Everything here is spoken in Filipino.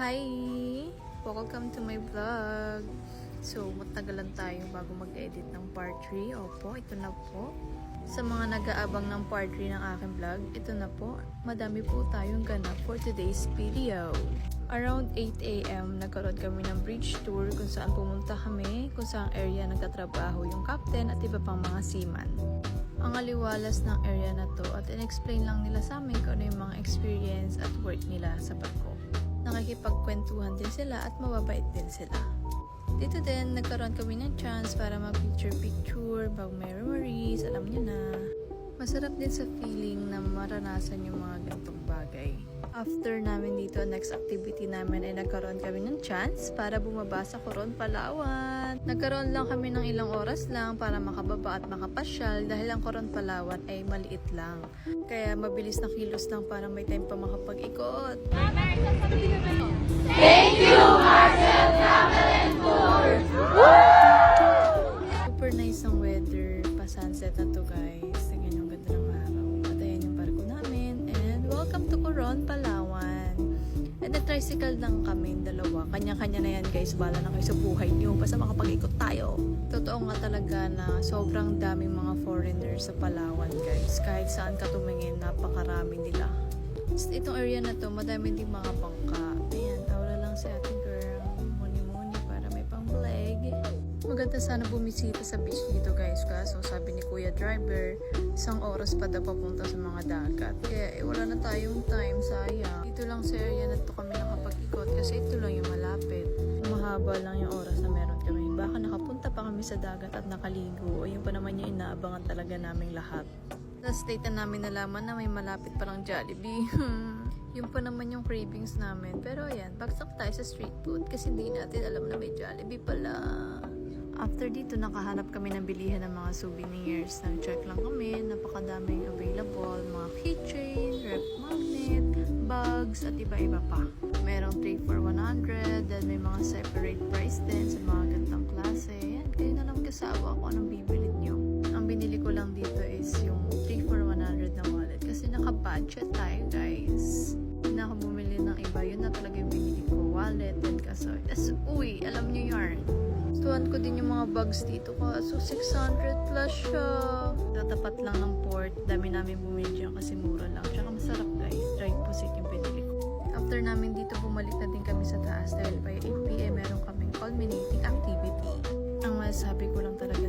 Hi! Welcome to my vlog. So, matagalan tayo bago mag-edit ng part 3. Opo, ito na po. Sa mga nag-aabang ng part 3 ng aking vlog, ito na po. Madami po tayong ganap for today's video. Around 8 AM, nagkaroon kami ng bridge tour kung saan pumunta kami, kung saan area nagtatrabaho yung captain at iba pang mga seaman. Ang aliwalas ng area na to at in-explain lang nila sa amin kung ano yung mga experience at work nila sa barko. Nakikipagkwentuhan din sila at mababait din sila. Dito din, nagkaroon kami ng chance para mag-picture-picture, may memories, alam nyo na. Masarap din sa feeling na maranasan yung mga ganitong bagay. After namin dito, next activity namin ay nagkaroon kami ng chance para bumaba sa Coron, Palawan. Nagkaroon lang kami ng ilang oras lang para makababa at makapasyal dahil ang Coron, Palawan ay maliit lang. Kaya mabilis na kilos lang para may time pa makapag-ikot. Thank you, Marcel Travel and Tours! Super nice ang weather, pa-sunset na to guys. Tingnan yung ganda ng araw. At ayan yung barko namin. And welcome to Coron, Palawan. And na-tricycle lang kami, dalawa. Kanya-kanya na yan guys, bala na kayo sa buhay nyo. Basta makapag-ikot tayo. Totoo nga talaga na sobrang daming mga foreigners sa Palawan guys. Kahit saan ka tumingin, napakarami nila. Itong area na to, madami din mga bangka. Ayan, tawala lang si ating girl. Muni-muni para may pang-vlog. Maganda sana bumisita sa beach dito guys. Kaso sabi ni Kuya Driver, 1 oras pa daw papunta sa mga dagat. Kaya wala na tayong time, sayang. Dito lang sa area na to kami nakapag-ikot kasi ito lang yung malapit. Mahaba lang yung oras na meron kami. Baka nakapunta pa kami sa dagat at nakaligo. O yun pa naman yung inaabangan talaga naming lahat. Last date na namin nalaman na may malapit parang Jollibee. Yun pa naman yung cravings namin. Pero ayan, bagsak tayo sa street food kasi hindi natin alam na may Jollibee pala. After dito, nakahanap kami ng bilihan ng mga souvenirs. Nag-check lang kami, napakadaming available. Mga keychain, rep magnet, bags, at iba-iba pa. Merong 3 for 100, then may mga separate price din sa mga gantang klase. Yan, kayo na lang kasawa kung anong bibili nyo. Ang binili ko lang dito is yung 3 for 100 na wallet kasi naka-budget tayo guys. Hindi na ako bumili ng iba, yun na talaga yung binili ko, wallet and kasoy. As uy, alam nyo yarn. Tuwan ko din yung mga bags dito kaso 600 plus siya. Tatapat lang ng port, dami namin bumili dyan kasi mura lang. Tsaka masarap guys, dry pusit yung binili ko. After namin dito, bumalik na din kami sa taas dahil by 8 PM meron kaming culminating activity. Ang masasabi ko lang talaga